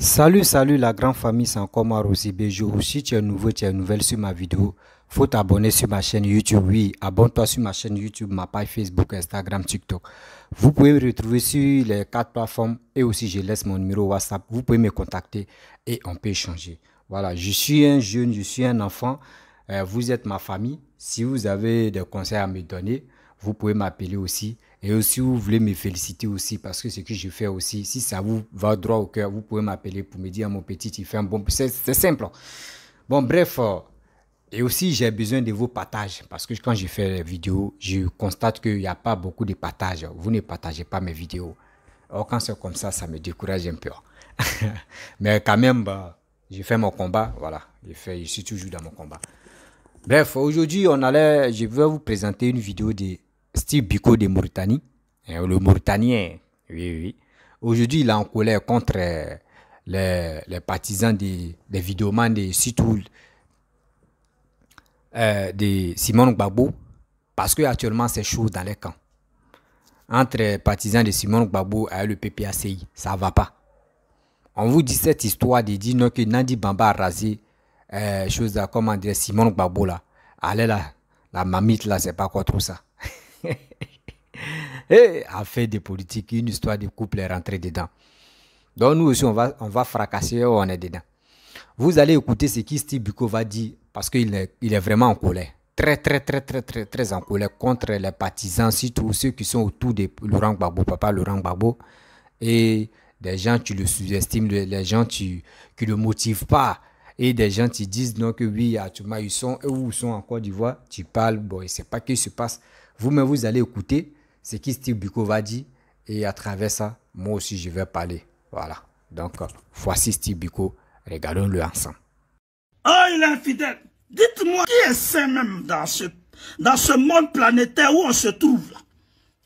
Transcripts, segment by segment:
Salut la grande famille, c'est encore moi Rosy Bejo. Si tu es nouveau, tu es nouvelle sur ma vidéo, faut t'abonner sur ma chaîne YouTube. Oui, abonne-toi sur ma chaîne YouTube, ma page Facebook, Instagram, TikTok. Vous pouvez me retrouver sur les 4 plateformes et aussi je laisse mon numéro WhatsApp. Vous pouvez me contacter et on peut échanger. Voilà, je suis un jeune, je suis un enfant. Vous êtes ma famille. Si vous avez des conseils à me donner, vous pouvez m'appeler aussi. Et aussi, vous voulez me féliciter aussi parce que ce que je fais aussi, si ça vous va droit au cœur, vous pouvez m'appeler pour me dire, mon petit, tu fais un bon... C'est simple. Bon, bref. Et aussi, j'ai besoin de vos partages parce que quand je fais les vidéos, je constate qu'il n'y a pas beaucoup de partages. Vous ne partagez pas mes vidéos. Or, quand c'est comme ça me décourage un peu. Mais quand même, je fais mon combat. Voilà, je suis toujours dans mon combat. Bref, aujourd'hui, je vais vous présenter une vidéo de Steve Biko de Mauritanie. Le Mauritanien, oui. Aujourd'hui, il est en colère contre les partisans des vidéomans de surtout de Simon Gbagbo. Parce que actuellement, c'est chaud dans les camps. Entre les partisans de Simon Gbagbo et le PPACI, ça ne va pas. On vous dit cette histoire de dire que Nandi Bamba a rasé chose là, comment dire, Simon Gbagbo là. Allez là, la mamite là, c'est pas quoi trop ça. Et affaire de politique, une histoire de couple est rentrée dedans. Donc nous aussi, on va fracasser, on est dedans. Vous allez écouter ce que Steve Biko va dire parce qu'il est vraiment en colère. Très en colère contre les partisans, surtout ceux qui sont autour de Laurent Gbagbo, papa Laurent Gbagbo. Et des gens qui le sous-estiment, les gens qui ne le motivent pas. Et des gens qui disent non que oui, actuellement, ils sont en Côte d'Ivoire. Tu parles, bon, il ne sait pas ce qui se passe. Vous-même, vous allez écouter ce que Steve Biko va dire. Et à travers ça, moi aussi, je vais parler. Voilà. Donc, voici Steve Biko. Regardons-le ensemble. Oh, il est infidèle. Dites-moi qui est sain même dans ce monde planétaire où on se trouve là.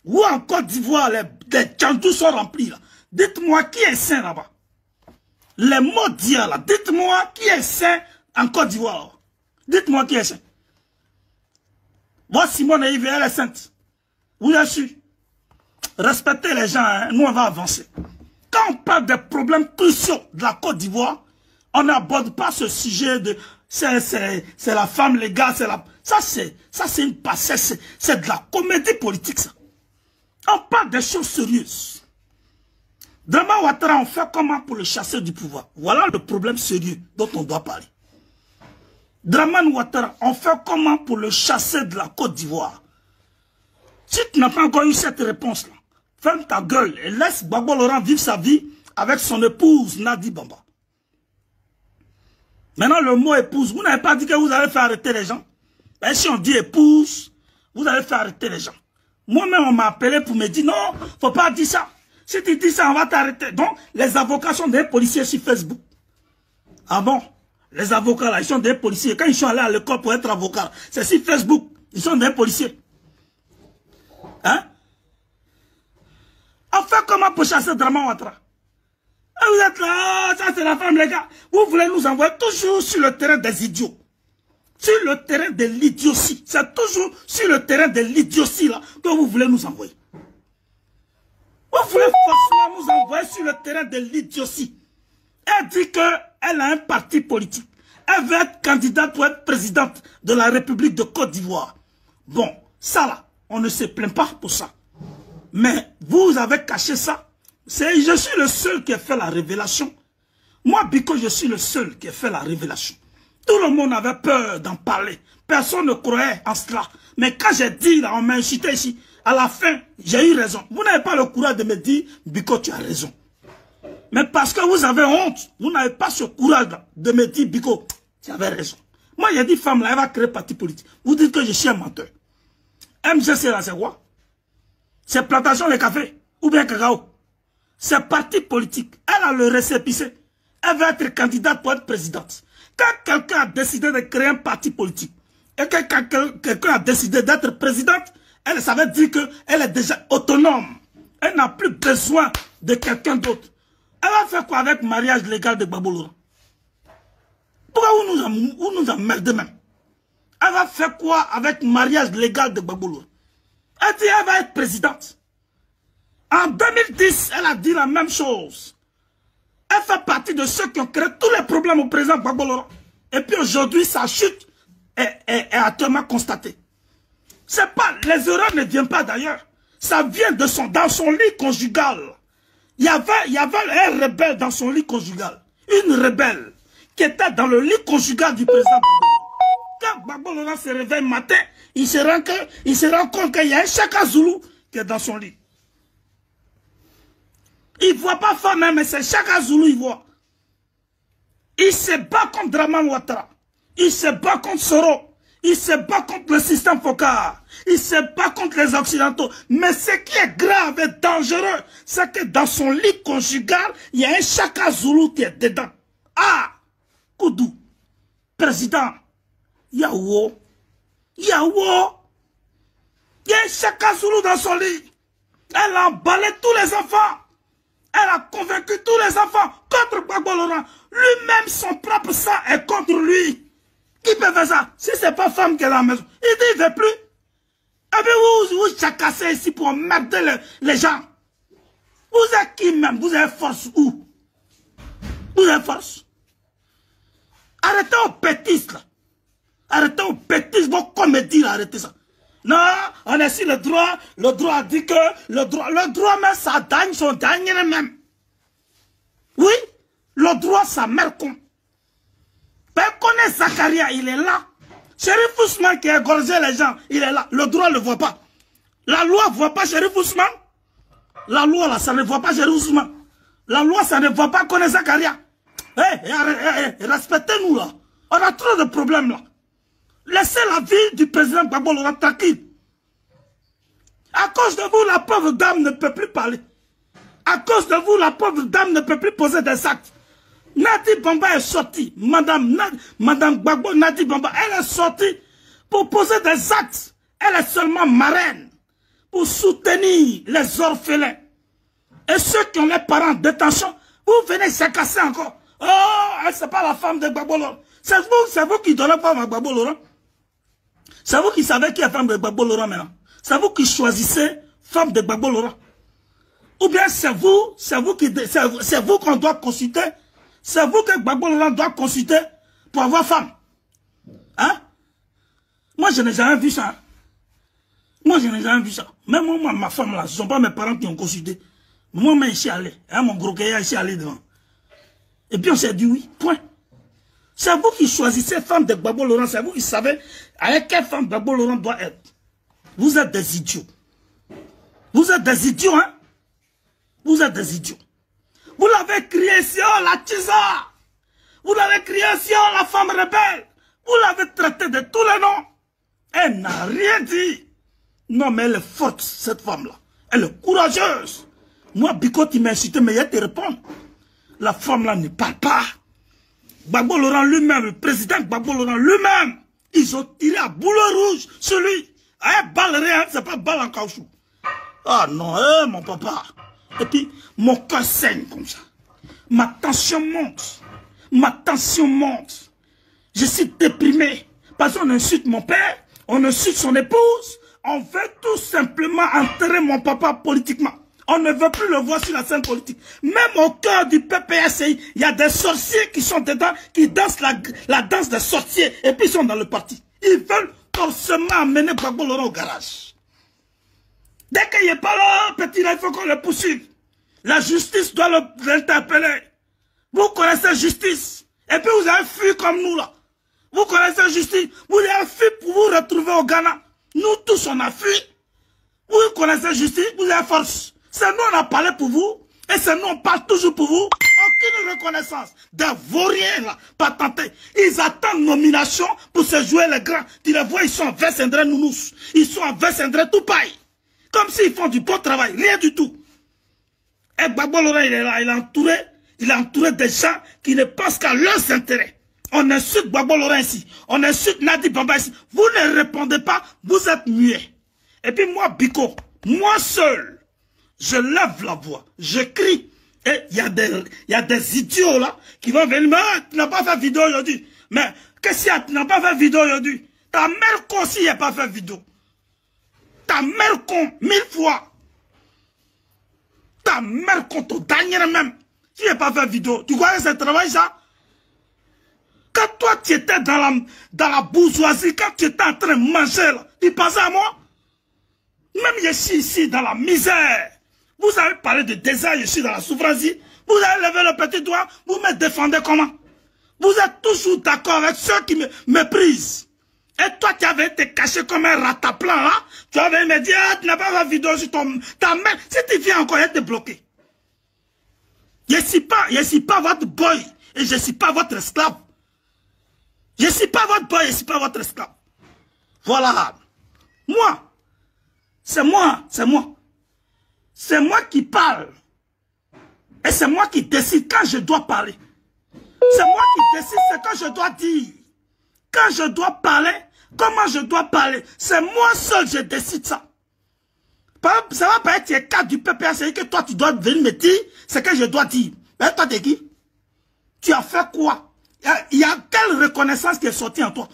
Où en Côte d'Ivoire, les tchandous sont remplis là. Dites-moi qui est sain là-bas. Les mots d'hier là. Dites-moi qui est sain en Côte d'Ivoire. Dites-moi qui est sain. Moi, Simone et Yves, elle est sainte. Oui, je suis. Respectez les gens, hein. Nous on va avancer. Quand on parle des problèmes cruciaux de la Côte d'Ivoire, on n'aborde pas ce sujet de c'est la femme, les gars, ça c'est une passesse, c'est de la comédie politique ça. On parle des choses sérieuses. Draman Ouattara, on fait comment pour le chasser du pouvoir? Voilà le problème sérieux dont on doit parler. Draman Ouattara, on fait comment pour le chasser de la Côte d'Ivoire? Si tu n'as pas encore eu cette réponse-là, ferme ta gueule et laisse Gbagbo Laurent vivre sa vie avec son épouse Nadi Bamba. Maintenant, le mot épouse, vous n'avez pas dit que vous allez faire arrêter les gens. Et si on dit épouse, vous allez faire arrêter les gens. Moi-même, on m'a appelé pour me dire non, faut pas dire ça. Si tu dis ça, on va t'arrêter. Donc, les avocats sont des policiers sur Facebook. Ah bon? Les avocats là, ils sont des policiers. Quand ils sont allés à l'école pour être avocats, c'est sur Facebook. Ils sont des policiers. Hein? On fait comment pour chasser Draman Ouattara? Vous êtes là, ça c'est la femme, les gars. Vous voulez nous envoyer toujours sur le terrain des idiots. Sur le terrain de l'idiotie. C'est toujours sur le terrain de l'idiotie là que vous voulez nous envoyer. Vous voulez forcément nous envoyer sur le terrain de l'idiotie. Elle dit qu'elle a un parti politique. Elle veut être candidate pour être présidente de la République de Côte d'Ivoire. Bon, ça là, on ne se plaint pas pour ça. Mais vous avez caché ça. Je suis le seul qui a fait la révélation. Moi, Biko, je suis le seul qui a fait la révélation. Tout le monde avait peur d'en parler. Personne ne croyait en cela. Mais quand j'ai dit, là, on m'a incité ici, à la fin, j'ai eu raison. Vous n'avez pas le courage de me dire, Biko, tu as raison. Mais parce que vous avez honte, vous n'avez pas ce courage de me dire, Biko, tu avais raison. Moi, j'ai dit, femme, là, elle va créer parti politique. Vous dites que je suis un menteur. MGC, là, c'est quoi? C'est plantation de café ou bien cacao. C'est parti politique. Elle a le récépissé. Elle va être candidate pour être présidente. Quand quelqu'un a décidé de créer un parti politique et que quelqu'un a décidé d'être présidente, ça veut dire qu'elle est déjà autonome. Elle n'a plus besoin de quelqu'un d'autre. Elle va faire quoi avec le mariage légal de Gbagbo Laurent? Pourquoi vous nous emmerdez même? Elle va faire quoi avec le mariage légal de Gbagbo Laurent? Elle dit qu'elle va être présidente. En 2010, elle a dit la même chose. Elle fait partie de ceux qui ont créé tous les problèmes au président Gbagbo Laurent. Et puis aujourd'hui, sa chute est actuellement constatée. C'est pas, les erreurs ne viennent pas d'ailleurs. Ça vient de dans son lit conjugal. Il y avait un rebelle dans son lit conjugal. Une rebelle qui était dans le lit conjugal du président Gbagbo Laurent. Quand Gbagbo Laurent se réveille le matin, il se rend compte qu'il y a un Chaka Zulu qui est dans son lit. Il ne voit pas femme, mais c'est Chaka Zulu, il voit. Il se bat contre Dramane Ouattara. Il se bat contre Soro. Il se bat contre le système Foccart. Il se bat contre les Occidentaux. Mais ce qui est grave et dangereux, c'est que dans son lit conjugal, il y a un Chaka Zulu qui est dedans. Ah! Koudou, président, Yawo, il y a un Chaka Zulu dans son lit. Elle a emballé tous les enfants. Elle a convaincu tous les enfants contre Gbagbo Laurent. Lui-même, son propre sang est contre lui. Qui peut faire ça? Si ce n'est pas femme qui est dans la maison, il dit qu'il ne veut plus. Et puis vous chacassez ici pour emmerder les gens. Vous êtes qui même? Vous avez force où? Vous avez force? Arrêtez aux bêtises là. Arrêtez aux bêtises, vos comédies là, arrêtez ça. Non, on est sur le droit dit que le droit même ça gagne son dernier même. Oui, le droit ça mère con. Ben connaît Zakaria, il est là. Chérif Ousmane qui a égorgé les gens, il est là. Le droit ne le voit pas. La loi ne voit pas Chérif Ousmane. La loi là, ça ne voit pas Chérif Ousmane. La loi ça ne voit pas connaît Zakaria. Respectez-nous là. On a trop de problèmes là. Laissez la vie du président Gbagbo Laurent tranquille. À cause de vous, la pauvre dame ne peut plus parler. À cause de vous, la pauvre dame ne peut plus poser des actes. Nadi Bamba est sortie. Madame Gbagbo Nadi Bamba, elle est sortie pour poser des actes. Elle est seulement marraine pour soutenir les orphelins. Et ceux qui ont les parents en détention, vous venez s'acasser encore. Oh, c'est pas la femme de Gbagbo Laurent. C'est vous qui donnez femme à Gbagbo Laurent. C'est vous qui savez qui est femme de Gbagbo Laurent maintenant. C'est vous qui choisissez femme de Gbagbo Laurent. Ou bien c'est vous qu'on doit consulter. C'est vous que Gbagbo Laurent doit consulter pour avoir femme. Hein? Moi, je n'ai jamais vu ça. Hein? Moi, je n'ai jamais vu ça. Même moi, ma femme là, ce ne sont pas mes parents qui ont consulté. Moi, je suis allé. Hein, mon gros cahier, je suis allé devant. Et puis on s'est dit oui, point. C'est vous qui choisissez femme de Gbagbo Laurent. C'est vous qui savez avec quelle femme Gbagbo Laurent doit être. Vous êtes des idiots. Vous êtes des idiots, hein? Vous êtes des idiots. Vous l'avez crié ici, oh la Tisa. Vous l'avez crié ici, oh la femme rebelle. Vous l'avez traité de tous les noms. Elle n'a rien dit. Non, mais elle est forte, cette femme-là. Elle est courageuse. Moi, Biko, tu m'as insulté, mais elle te répond. La femme-là ne parle pas. Gbagbo Laurent lui-même, le président Gbagbo Laurent lui-même, ils ont tiré à boulet rouge sur lui. Ah, balle réelle, c'est pas balle en caoutchouc. Ah non, mon papa. Et puis, mon cœur saigne comme ça. Ma tension monte. Ma tension monte. Je suis déprimé. Parce qu'on insulte mon père, on insulte son épouse. On veut tout simplement enterrer mon papa politiquement. On ne veut plus le voir sur la scène politique. Même au cœur du PPSI, il y a des sorciers qui sont dedans, qui dansent la danse des sorciers. Et puis ils sont dans le parti. Ils veulent forcément amener Gbagbo Laurent au garage. Dès qu'il n'est pas là, petit, il faut qu'on le poursuive. La justice doit l'interpeller. Vous connaissez la justice. Et puis vous avez fui comme nous là. Vous connaissez la justice. Vous avez fui pour vous retrouver au Ghana. Nous tous on a fui. Vous connaissez la justice, vous avez force. C'est nous on a parlé pour vous. Et c'est nous on parle toujours pour vous. Aucune reconnaissance. Des vauriens là, patentés. Ils attendent nomination pour se jouer les grands. Tu les vois, ils sont en Vest-Indré Nounous. Ils sont en Vest-Indré tout pareil. Comme s'ils font du bon travail. Rien du tout. Et Gbagbo Laurent, il est là. Il est entouré des gens qui ne pensent qu'à leurs intérêts. On insulte Gbagbo Laurent ici. On insulte Nadi Bamba ici. Vous ne répondez pas. Vous êtes muets. Et puis moi, Biko, moi seul, je lève la voix. Je crie. Et il y a des idiots là qui vont venir. Mais tu n'as pas fait vidéo aujourd'hui. Mais qu'est-ce qu'il y a? Tu n'as pas fait vidéo aujourd'hui. Ta mère con aussi n'a pas fait vidéo. Ta mère con, 1000 fois. Ta mère con, ton dernier même. Tu n'as pas fait vidéo. Tu crois que c'est travail ça? Quand toi tu étais dans la bourgeoisie, quand tu étais en train de manger, là, tu pensais à moi? Même je suis ici dans la misère. Vous avez parlé de désert, je suis dans la souffrance. Vous avez levé le petit doigt, vous me défendez comment? Vous êtes toujours d'accord avec ceux qui me méprisent. Et toi, tu avais été caché comme un rataplan là. Tu avais me dit, ah, tu n'as pas la vidéo sur ta main. Si tu viens encore, elle te bloqué. Je ne suis pas votre boy. Et je ne suis pas votre esclave. Je ne suis pas votre boy, je ne suis pas votre esclave. Voilà. Moi. C'est moi. C'est moi qui parle. Et c'est moi qui décide quand je dois parler. C'est moi qui décide ce que je dois dire. Quand je dois parler, comment je dois parler. C'est moi seul, je décide ça. Ça va pas être le cas du PPA, c'est que toi tu dois venir me dire ce que je dois dire. Mais toi t'es qui? Tu as fait quoi? Il y a quelle reconnaissance qui est sortie en toi?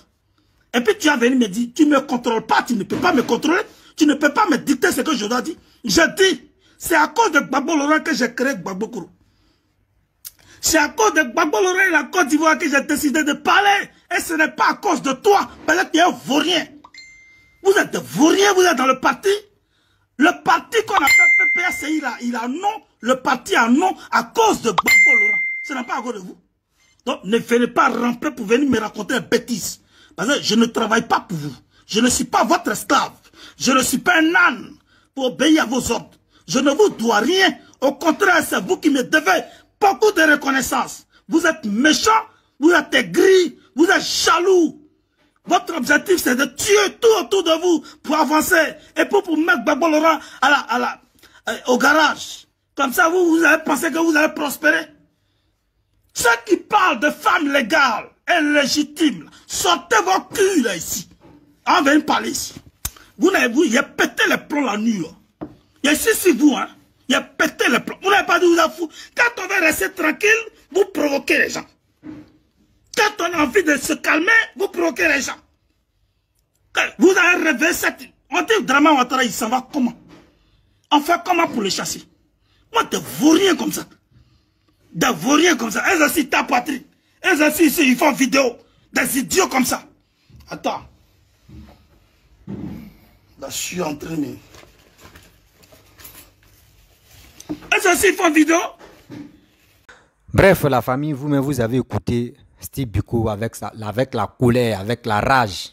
Et puis tu as venu me dire, tu ne me contrôles pas, tu ne peux pas me contrôler, tu ne peux pas me dicter ce que je dois dire. Je dis, c'est à cause de Gbagbo Laurent que j'ai créé Gbagbo Kourou. C'est à cause de Gbagbo Laurent et la Côte d'Ivoire que j'ai décidé de parler. Et ce n'est pas à cause de toi. Peut-être que tu es un vaurien. Vous êtes des vauriens, vous êtes dans le parti. Le parti qu'on appelle PPS, il a non. Le parti a non à cause de Gbagbo Laurent. Ce n'est pas à cause de vous. Donc ne venez pas ramper pour venir me raconter des bêtises. Parce que je ne travaille pas pour vous. Je ne suis pas votre esclave. Je ne suis pas un âne pour obéir à vos ordres. Je ne vous dois rien. Au contraire, c'est vous qui me devez beaucoup de reconnaissance. Vous êtes méchants, vous êtes aigris, vous êtes jaloux. Votre objectif, c'est de tuer tout autour de vous pour avancer et pour mettre Gbagbo Laurent au garage. Comme ça, vous avez pensé que vous allez prospérer. Ceux qui parlent de femmes légales et légitimes, sortez vos culs là ici. On va parler ici. Vous n'avez vu, il a pété les plombs la nuit. Et ici, c'est vous, hein. Il a pété les plombs. Vous n'avez pas dit vous en foutre. Quand on va rester tranquille, vous provoquez les gens. Quand on a envie de se calmer, vous provoquez les gens. Vous avez rêvé cette... On dit Draman Ouattara, il s'en va comment? On fait comment pour le chasser? Moi, des vauriens comme ça. Des vauriens comme ça. Elles aussi ta patrie. Elles aussi ici, ils font vidéo. Des idiots comme ça. Attends. Là, je suis entraîné. Elles aussi, ils font vidéo. Bref, la famille, vous-même, vous avez écouté Steve Biko avec la colère, avec la rage.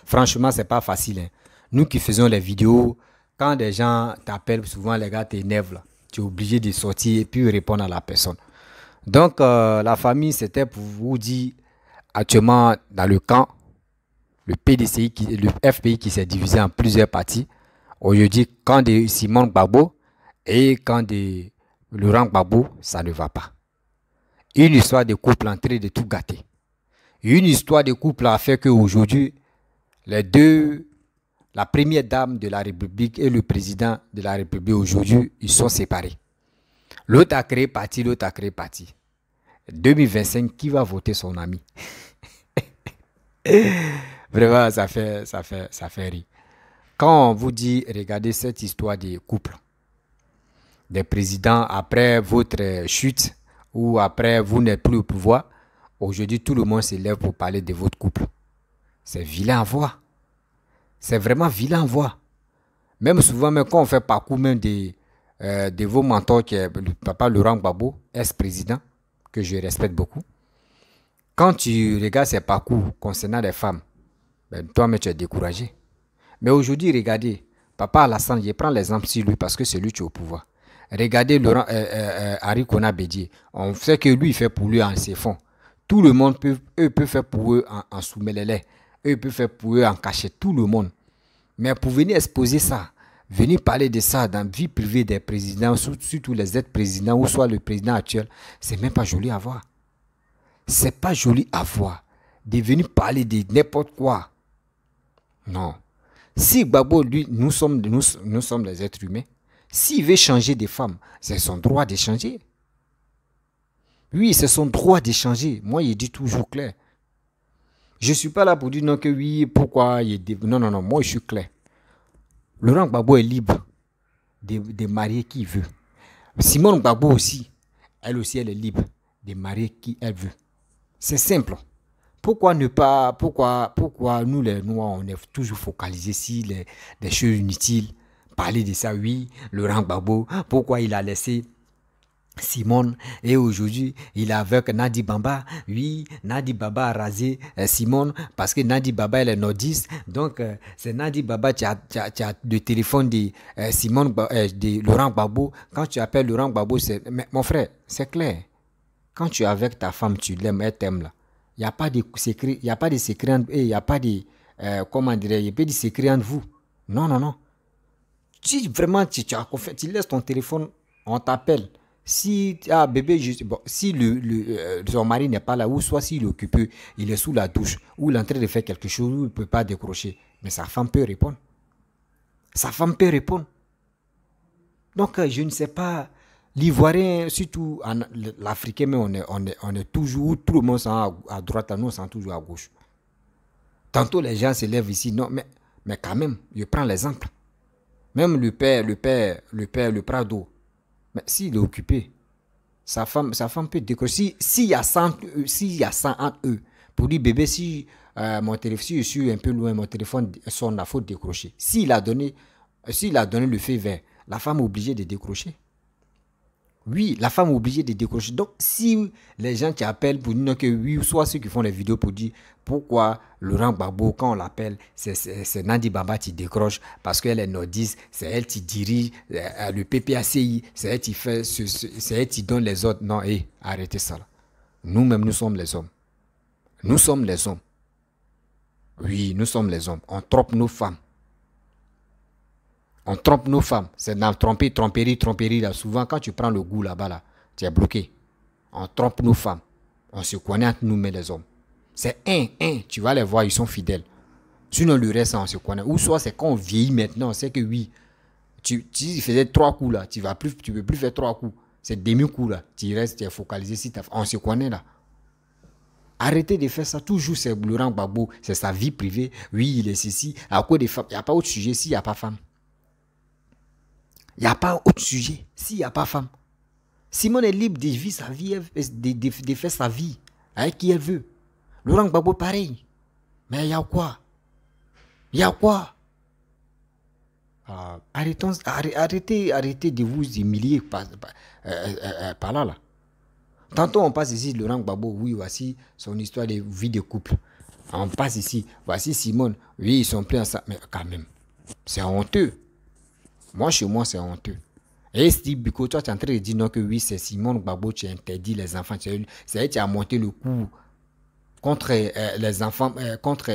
Franchement, c'est pas facile. Hein. Nous qui faisons les vidéos, quand des gens t'appellent, souvent les gars t'énervent. Tu es obligé de sortir et puis répondre à la personne. Donc, la famille, c'était pour vous dire, actuellement, dans le camp, le PDCI, le FPI qui s'est divisé en plusieurs parties. Aujourd'hui, quand de Simon Gbagbo et quand de Laurent Gbagbo, ça ne va pas. Une histoire de couple en train de tout gâter. Une histoire de couple a fait qu'aujourd'hui, les deux, la première dame de la République et le président de la République aujourd'hui, ils sont séparés. L'autre a créé parti, l'autre a créé parti. 2025, qui va voter son ami? Vraiment, ça fait rire. Quand on vous dit, regardez cette histoire des couples, des présidents après votre chute ou après vous n'êtes plus au pouvoir, aujourd'hui tout le monde se lève pour parler de votre couple. C'est vilain à voir. C'est vraiment vilain à voir. Même souvent, même quand on fait parcours même de vos mentors, qui est le papa Laurent Gbagbo, ex-président, que je respecte beaucoup. Quand tu regardes ses parcours concernant les femmes, ben, toi-même tu es découragé. Mais aujourd'hui, regardez, papa Alassane, je prends l'exemple sur lui parce que c'est lui qui est au pouvoir. Regardez Laurent, Henri Konan Bédié. On sait que lui, il fait pour lui en ses fonds. Tout le monde peut faire pour eux en sous-mêlélé. Eux peuvent faire pour eux en cachet, tout le monde. Mais pour venir exposer ça, venir parler de ça dans la vie privée des présidents, surtout les ex-présidents ou soit le président actuel, c'est même pas joli à voir. C'est pas joli à voir. De venir parler de n'importe quoi. Non. Si Gbagbo, lui, nous sommes les êtres humains, s'il veut changer des femmes, c'est son droit de changer. Oui, c'est son droit de changer. Moi, il dit toujours clair. Je ne suis pas là pour dire non que oui, pourquoi il est... Non, non, non, moi je suis clair. Laurent Gbagbo est libre de marier qui il veut. Simone Gbagbo aussi, elle aussi, elle est libre de marier qui elle veut. C'est simple. Pourquoi ne pas, pourquoi nous les Noirs, on est toujours focalisés sur des choses inutiles, parler de ça, oui, Laurent Gbagbo, pourquoi il a laissé Simone et aujourd'hui il est avec Nadi Bamba. Oui, Nadi Baba a rasé Simone parce que Nadi Baba elle est nordiste. Donc c'est Nadi Baba qui a le téléphone de Simone de Laurent Gbagbo. Quand tu appelles Laurent Gbagbo, c'est mon frère, c'est clair. Quand tu es avec ta femme, tu l'aimes, elle t'aime là. Il n'y a pas de secret, il n'y a pas de secret entre eux, il n'y a pas de comment dire, il n'y a pas de secret entre vous. Non, non, non. Si vraiment tu as confiance, tu laisses ton téléphone, on t'appelle. Si bébé, bon, si son mari n'est pas là, ou soit s'il est occupé, il est sous la douche, ou il est en train de faire quelque chose, ou il ne peut pas décrocher, mais sa femme peut répondre. Sa femme peut répondre. Donc, je ne sais pas, l'Ivoirien, surtout l'Africain, mais on est toujours, tout le monde sent à droite, nous on sent toujours à gauche. Tantôt les gens se lèvent ici, non, mais quand même, je prends l'exemple. Même le Prado. Mais s'il est occupé, sa femme peut décrocher. S'il y a 100 entre eux, pour dire bébé, si je suis un peu loin, mon téléphone sonne, il faut décrocher. S'il a donné le feu vert, la femme est obligée de décrocher. Oui, la femme est obligée de décrocher. Donc, si les gens qui appellent pour dire que oui, soit ceux qui font les vidéos pour dire pourquoi Laurent Gbagbo, quand on l'appelle, c'est Nadi Baba qui décroche parce qu'elle est nordiste, c'est elle qui dirige le PPACI, c'est elle qui fait, c'est elle qui donne les ordres. Non, arrêtez ça là. Nous-mêmes, nous sommes les hommes. Nous sommes les hommes. Oui, nous sommes les hommes. On trompe nos femmes. On trompe nos femmes. C'est dans tromperie là. Souvent, quand tu prends le goût là-bas, là, tu es bloqué. On trompe nos femmes. On se connaît entre nous, mais les hommes. C'est tu vas les voir, ils sont fidèles. Sinon, le reste, on se connaît. Ou soit, c'est quand on vieillit maintenant, on sait que oui, tu faisais 3 coups là, tu ne peux plus faire 3 coups. C'est demi-coups là. Tu restes, tu es focalisé si on se connaît là. Arrêtez de faire ça. Toujours, c'est Laurent Gbagbo. C'est sa vie privée. Oui, il est ceci. À cause des femmes, il n'y a pas autre sujet s'il n'y a pas femme. Il n'y a pas autre sujet s'il n'y a pas femme. Simone est libre de vivre sa vie, de faire sa vie avec qui elle veut. Laurent Gbagbo, pareil. Mais il y a quoi? Il y a quoi? Arrêtez de vous humilier par là, là. Tantôt, on passe ici, Laurent Gbagbo, oui, voici son histoire de vie de couple. On passe ici, voici Simone, oui, ils sont plus ensemble. Mais quand même, c'est honteux. Moi, chez moi, c'est honteux. Et Steve Biko, toi, tu es en train de dire non que oui, c'est Simone Gbagbo qui interdit les enfants. C'est elle qui a monté le coup contre les enfants, contre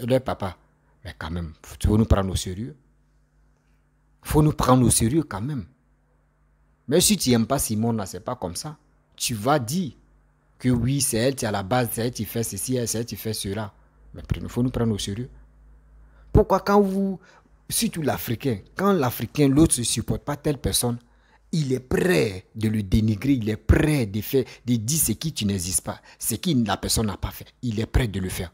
leur papa. Mais quand même, il faut nous prendre au sérieux. Il faut nous prendre au sérieux quand même. Mais si tu n'aimes pas Simone, là, c'est pas comme ça. Tu vas dire que oui, c'est elle qui est à la base, c'est elle qui fait ceci, c'est elle qui fait cela. Mais il faut nous prendre au sérieux. Pourquoi quand vous... Surtout l'Africain, quand l'Africain, l'autre ne supporte pas telle personne, il est prêt de le dénigrer, il est prêt de dire ce qui tu n'existes pas, ce que la personne n'a pas fait. Il est prêt de le faire.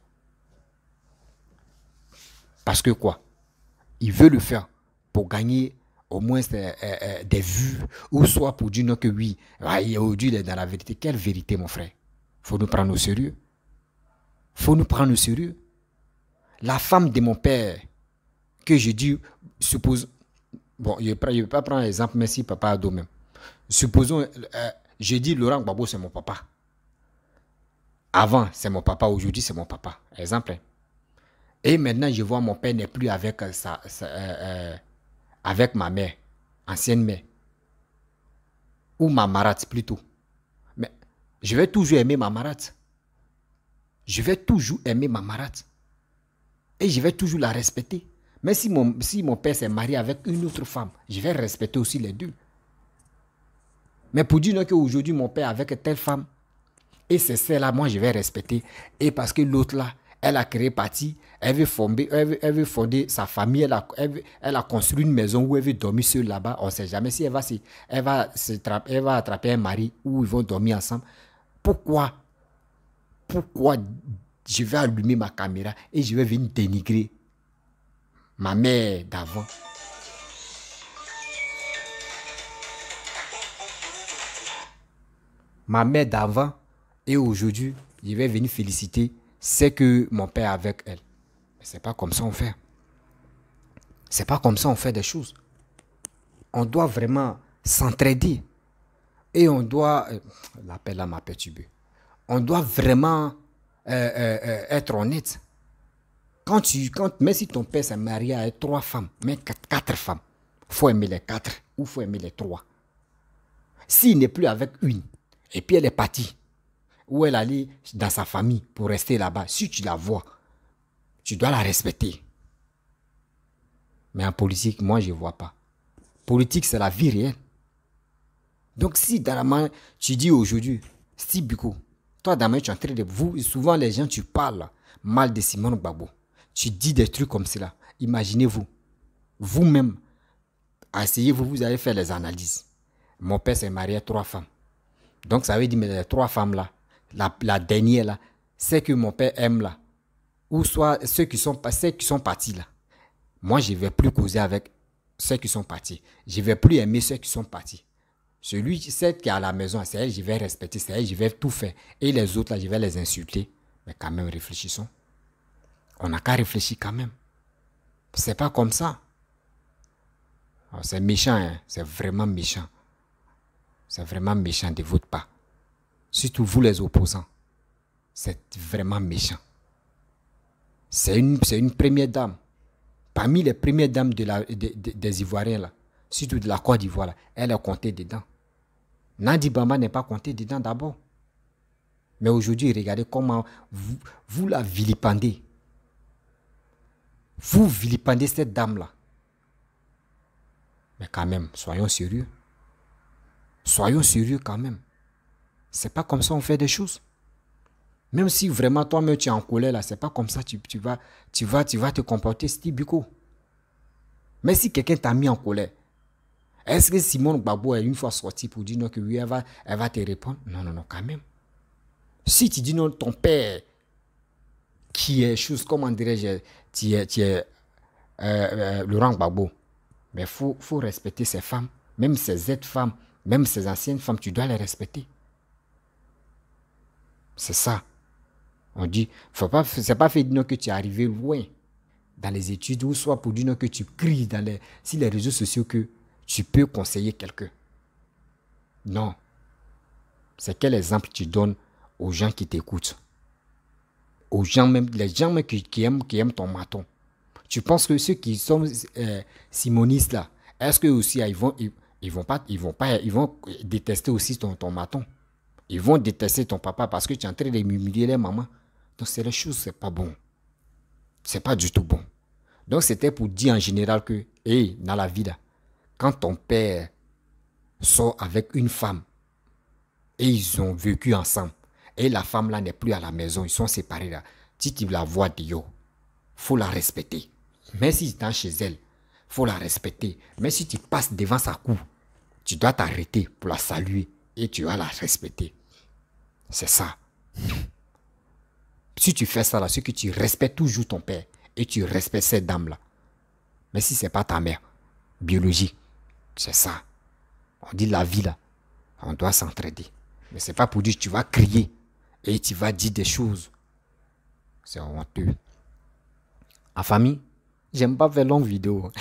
Parce que quoi? Il veut le faire pour gagner au moins des vues, ou soit pour dire non que oui, aujourd'hui il est dans la vérité. Quelle vérité, mon frère? Il faut nous prendre au sérieux. Il faut nous prendre au sérieux. La femme de mon père, que je dis, suppose, bon, je ne vais pas prendre l'exemple, mais si papa a dos même. Supposons, je dis Laurent Gbagbo, c'est mon papa. Avant, c'est mon papa, aujourd'hui, c'est mon papa. Exemple. Et maintenant, je vois mon père n'est plus avec, avec ma mère, ancienne mère. Ou ma marate plutôt. Mais je vais toujours aimer ma marate. Je vais toujours aimer ma marate. Et je vais toujours la respecter. Mais si mon père s'est marié avec une autre femme, je vais respecter aussi les deux. Mais pour dire qu'aujourd'hui, mon père avec telle femme, et c'est celle-là, moi, je vais respecter. Et parce que l'autre là, elle a créé partie, elle veut fonder sa famille, elle a construit une maison où elle veut dormir seule là-bas. On ne sait jamais si elle va attraper un mari où ils vont dormir ensemble. Pourquoi je vais allumer ma caméra et je vais venir dénigrer ma mère d'avant? ma mère d'avant et aujourd'hui, je vais venir féliciter, c'est que mon père avec elle. Mais c'est pas comme ça on fait. C'est pas comme ça on fait des choses. On doit vraiment s'entraider. Et on doit... l'appel là m'a perturbé. On doit vraiment être honnête. Même si ton père s'est marié avec 3 femmes, mais 4 femmes, il faut aimer les 4 ou il faut aimer les 3. S'il n'est plus avec une, et puis elle est partie, ou elle allait dans sa famille pour rester là-bas, si tu la vois, tu dois la respecter. Mais en politique, moi, je ne vois pas. Politique, c'est la vie réelle. Donc, si dans la main, tu dis aujourd'hui, Steve Biko, toi, dans la main, tu es en train de... souvent, les gens, tu parles mal de Simone Gbagbo. Tu dis des trucs comme cela. Imaginez-vous, vous-même, asseyez-vous, vous allez faire les analyses. Mon père s'est marié à 3 femmes. Donc, ça veut dire, mais les 3 femmes-là, la dernière, là, c'est que mon père aime, là, ou soit ceux qui sont partis, là. Moi, je ne vais plus causer avec ceux qui sont partis. Je ne vais plus aimer ceux qui sont partis. Celle qui est à la maison, c'est elle, je vais respecter, c'est elle, je vais tout faire. Et les autres, là, je vais les insulter. Mais quand même, réfléchissons. On n'a qu'à réfléchir quand même. C'est pas comme ça. C'est méchant, hein? C'est vraiment méchant. C'est vraiment méchant de votre part. Surtout vous les opposants. C'est vraiment méchant. C'est une première dame. Parmi les premières dames des Ivoiriens, là, surtout de la Côte d'Ivoire, là, elle est comptée dedans. Nandi Bamba n'est pas comptée dedans d'abord. Mais aujourd'hui, regardez comment vous la vilipendez. Vous vilipendez cette dame-là. Mais quand même, soyons sérieux. Soyons sérieux quand même. C'est pas comme ça on fait des choses. Même si vraiment toi-même tu es en colère là, c'est pas comme ça tu vas te comporter, Steve Biko. Mais si quelqu'un t'a mis en colère, est-ce que Simone Gbagbo est une fois sorti pour dire non que oui, elle va te répondre? Non, non, non, quand même. Si tu dis non, ton père, qui est chose, comment dirais-je, tu es Laurent Gbagbo, mais faut respecter ces femmes, même ces aides-femmes, même ces anciennes femmes, tu dois les respecter. C'est ça. On dit, c'est pas fait dire que tu es arrivé loin dans les études ou soit pour dire que tu cries sur les réseaux sociaux que tu peux conseiller quelqu'un. Non. C'est quel exemple tu donnes aux gens qui t'écoutent? Aux gens même, les gens même qui aiment ton maton. Tu penses que ceux qui sont simonistes là, est-ce que aussi ils vont détester aussi ton maton? Ils vont détester ton papa parce que tu es en train de humilier les mamans. Donc c'est les choses, c'est pas bon. C'est pas du tout bon. Donc c'était pour dire en général que, dans la vie là, quand ton père sort avec une femme et ils ont vécu ensemble et la femme là n'est plus à la maison, ils sont séparés là, si tu la vois dehors, faut la respecter. Mais si tu es chez elle, faut la respecter. Mais si tu passes devant sa cour, tu dois t'arrêter pour la saluer et tu vas la respecter. C'est ça. Si tu fais ça là, c'est que tu respectes toujours ton père et tu respectes cette dame là. Mais si ce n'est pas ta mère biologique, c'est ça. On dit la vie là, on doit s'entraider. Mais ce n'est pas pour dire que tu vas crier et tu vas dire des choses. C'est honteux. En famille, j'aime pas faire longue vidéo.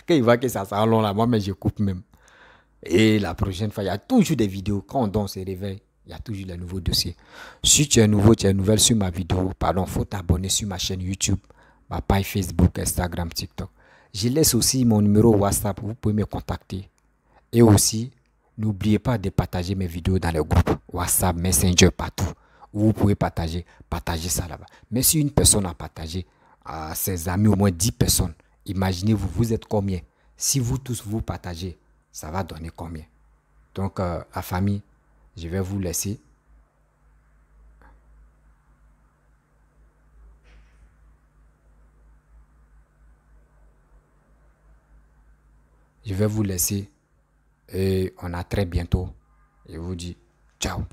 Quand il voit que ça sera long là, moi mais je coupe même. Et la prochaine fois, il y a toujours des vidéos. Quand on dort, on se réveille, il y a toujours des nouveaux dossiers. Si tu es nouveau, tu es nouvelle sur ma vidéo, faut t'abonner sur ma chaîne YouTube, ma page Facebook, Instagram, TikTok. Je laisse aussi mon numéro WhatsApp, vous pouvez me contacter. Et aussi, n'oubliez pas de partager mes vidéos dans les groupes WhatsApp, Messenger, partout. Où vous pouvez partager ça là-bas. Mais si une personne a partagé à ses amis, au moins 10 personnes, imaginez-vous, vous êtes combien? Si vous tous vous partagez, ça va donner combien? Donc, la famille, je vais vous laisser. Je vais vous laisser et on a très bientôt. Je vous dis ciao.